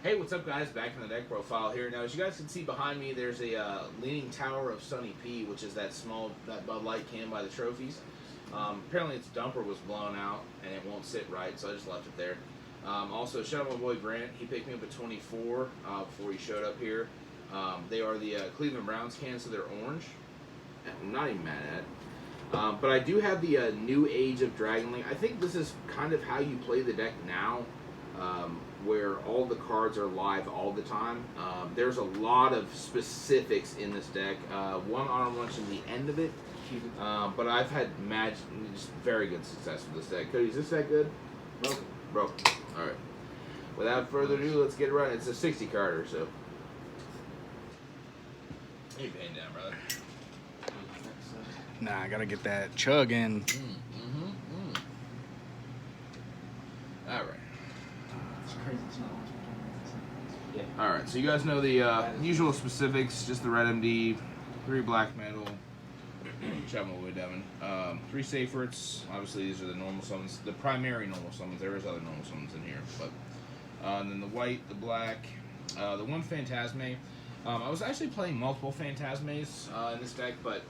Hey, what's up, guys? Back in the deck profile here. Now, as you guys can see behind me, there's a Leaning Tower of Sunny P, which is that Bud Light can by the trophies. Apparently, its dumper was blown out and it won't sit right, so I just left it there. Also, shout out my boy Grant. He picked me up at 24 before he showed up here. They are the Cleveland Browns cans, so they're orange. I'm not even mad at it. But I do have the New Age of Dragon Link. I think this is kind of how you play the deck now. Where all the cards are live all the time. There's a lot of specifics in this deck. One honorable mention the end of it, but I've had just very good success with this deck. Cody, is this deck good? Broken. Broken. All right. Without further ado, let's get it right. It's a 60 carder, so. You're paying down, brother. Nah, I gotta get that chug in. All right. Crazy. Yeah. Alright, so you guys know the usual specifics, just the red MD, 3 black metal, Chapman Wood Devon, 3 favorites. Obviously, these are the normal summons, the primary normal summons. There is other normal summons in here, but and then the white, the black, the 1 Phantasme. I was actually playing multiple Phantasmes in this deck, but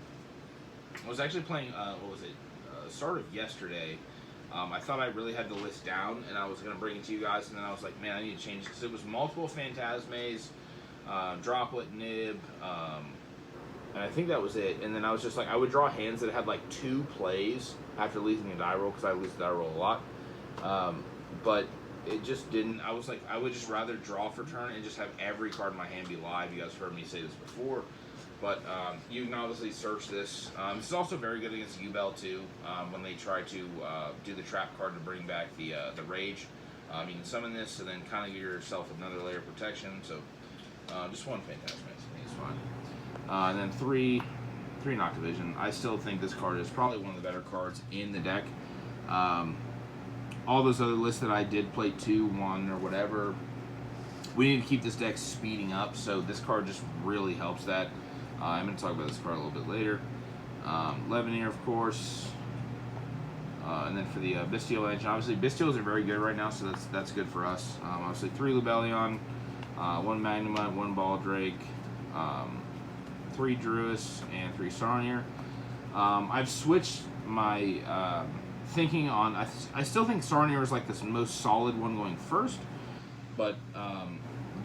I was actually playing, what was it, start of yesterday. I thought I really had the list down, and I was going to bring it to you guys, and then I was like, man, I need to change it, because it was multiple Phantasmes, Droplet, Nib, and I think that was it. And then I was just like, I would draw hands that had like 2 plays after losing a die roll, because I lose the die roll a lot, but it just didn't. I was like, I would just rather draw for turn and just have every card in my hand be live. You guys heard me say this before. But you can obviously search this. This is also very good against U-Bell too. When they try to do the trap card to bring back the rage, you can summon this and then kind of give yourself another layer of protection. So just 1 Phantasm, I think is fine. And then 3 Noctivision. I still think this card is probably one of the better cards in the deck. All those other lists that I did play 2, 1, or whatever, we need to keep this deck speeding up. So this card just really helps that. I'm going to talk about this card a little bit later. Leveneer, of course. And then for the Bystial engine, obviously Bystials are very good right now, so that's good for us. Obviously 3 Lubellion, 1 Magnemite, 1 Baldrake, 3 Druis, and 3 Sarnier. I've switched my thinking on. I still think Sarnier is like the most solid one going first, but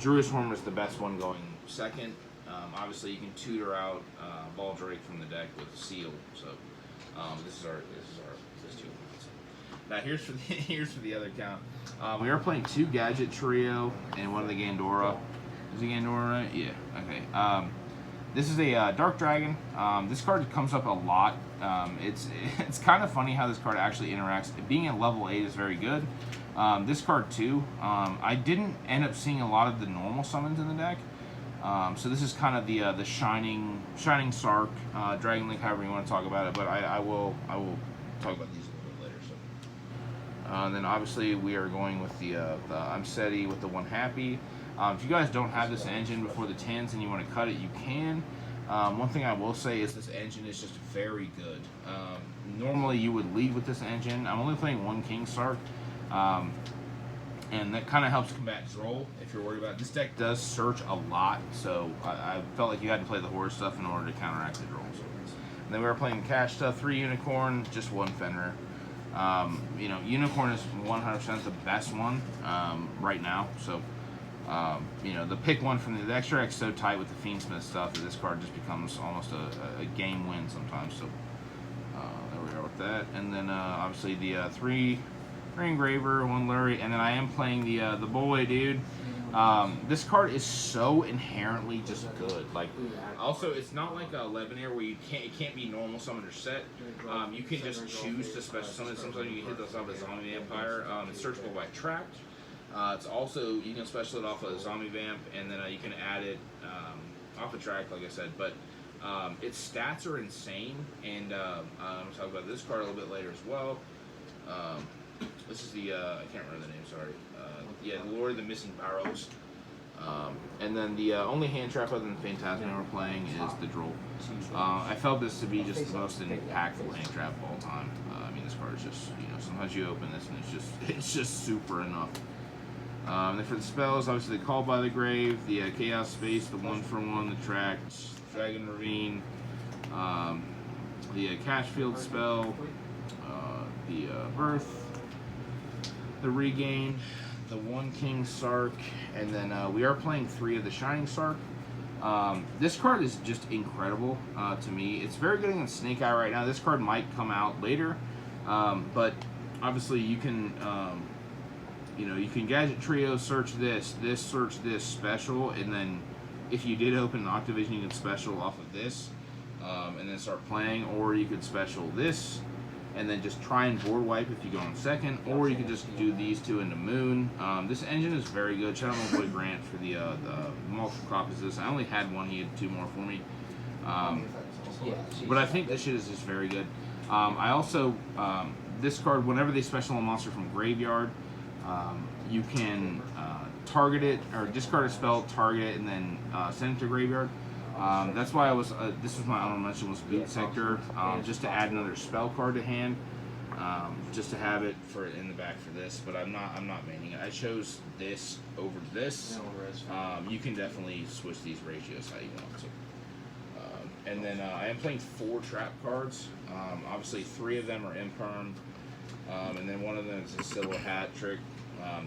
Druis Horn is the best one going second. Obviously, you can tutor out Baldrake from the deck with Seal. So this is our 2. Now here's for the other count. We are playing 2 Gadget Trio and 1 of the Gandora. Is it Gandora right? Yeah. Okay. This is a Dark Dragon. This card comes up a lot. It's kind of funny how this card actually interacts. Being at level 8 is very good. This card too. I didn't end up seeing a lot of the normal summons in the deck. So this is kind of the Shining Sark, Dragon Link, however you want to talk about it. But I will talk about these a little bit later. So, and then obviously we are going with the Amseti with the 1 Happy. If you guys don't have this engine before the 10s and you want to cut it, you can. One thing I will say is this engine is just very good. Normally you would lead with this engine. I'm only playing 1 King Sark. And that kind of helps combat Droll if you're worried about it. This deck does search a lot, so I felt like you had to play the horror stuff in order to counteract the Drolls. And then we were playing Kashtira, 3 Unicorn, just 1 Fenrir. Unicorn is 100% the best one right now. So, the pick one from the extra deck's so tight with the Fiendsmith stuff that this card just becomes almost a game win sometimes. So, there we are with that. And then obviously the 3 Engraver, 1 Lurie, and then I am playing the boy, dude. This card is so inherently just good. Like, also, it's not like a Leveneer where it can't be normal summon or set. You can just choose to special summon. Sometimes you can hit this off a Zombie Vampire. It's searchable by Tract. It's also, you can special it off a Zombie Vamp, and then you can add it off a Tract, like I said. But its stats are insane, and I'm going to talk about this card a little bit later as well. This is the, I can't remember the name, sorry. The Lord of the Missing Barrows. And then the only hand trap other than Phantasm we're playing is the Droll. I felt this to be just the most impactful hand trap of all time. I mean, this card is just, sometimes you open this and it's just super enough. Then for the spells, obviously the Call by the Grave, the Chaos Space, the 1-for-1, the Tracks, Dragon Ravine, the Cashfield spell, the Birth, the Regain, the 1 King Sark, and then we are playing 3 of the Shining Sark. This card is just incredible to me. It's very good against Snake Eye right now. This card might come out later, but obviously you can, you can Gadget Trio, search this, search this special, and then if you did open an Octavision, you could special off of this, and then start playing, or you could special this, and then just try and board wipe if you go on second, or you could just do these 2 into Moon. This engine is very good. Shout out my boy Grant for the multiple copies of this. I only had 1, he had 2 more for me. But I think this shit is just very good. I also, this card, whenever they special a monster from Graveyard, you can target it, or discard a spell, target it, and then send it to Graveyard. That's why I was, this was my honorable mention, was Boot Sector, just to add another spell card to hand, just to have it for in the back for this, but I'm not maining it. I chose this over this. You can definitely switch these ratios how you want to. And then I am playing 4 trap cards. Obviously 3 of them are Imperm, and then one of them is a Silhouette Hat Trick.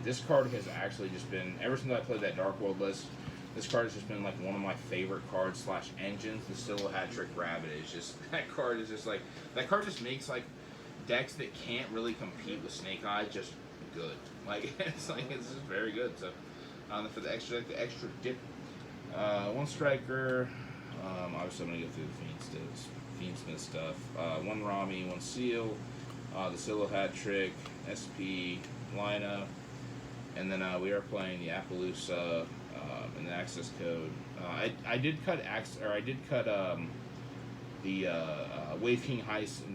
This card has actually just been, ever since I played that Dark World list, this card has just been like one of my favorite cards / engines. The Silhouette Hat Trick Rabbit is just, that card is just like, that card just makes like decks that can't really compete with Snake Eye just good. Like, it's just very good. So for the extra dip, 1 Striker, obviously I'm gonna go through the Fiendsmith stuff. 1 Rami, 1 Seal, the Silhouette Hat Trick, SP, Lina, and then we are playing the Appaloosa, and the access code. I did cut the Wave King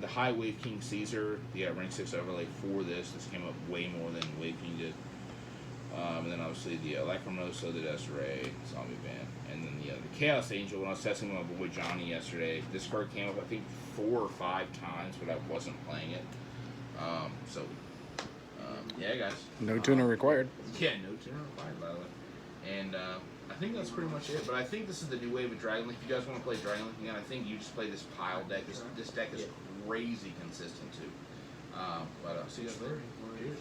the High Wave King Caesar, the rank 6 overlay for this. This came up way more than Wave King did. And then obviously the Lacrimosa, the Desiree, Zombie Band, and then the Chaos Angel. When I was testing with my boy Johnny yesterday, this card came up I think 4 or 5 times, but I wasn't playing it. Yeah, guys. No tuner required. Yeah, no tuner required, by the way. And I think that's pretty much it. But I think this is the new wave of Dragon Link. If you guys want to play Dragon Link again, I think you just play this pile deck. This deck is crazy consistent too. But see you guys later. Cheers.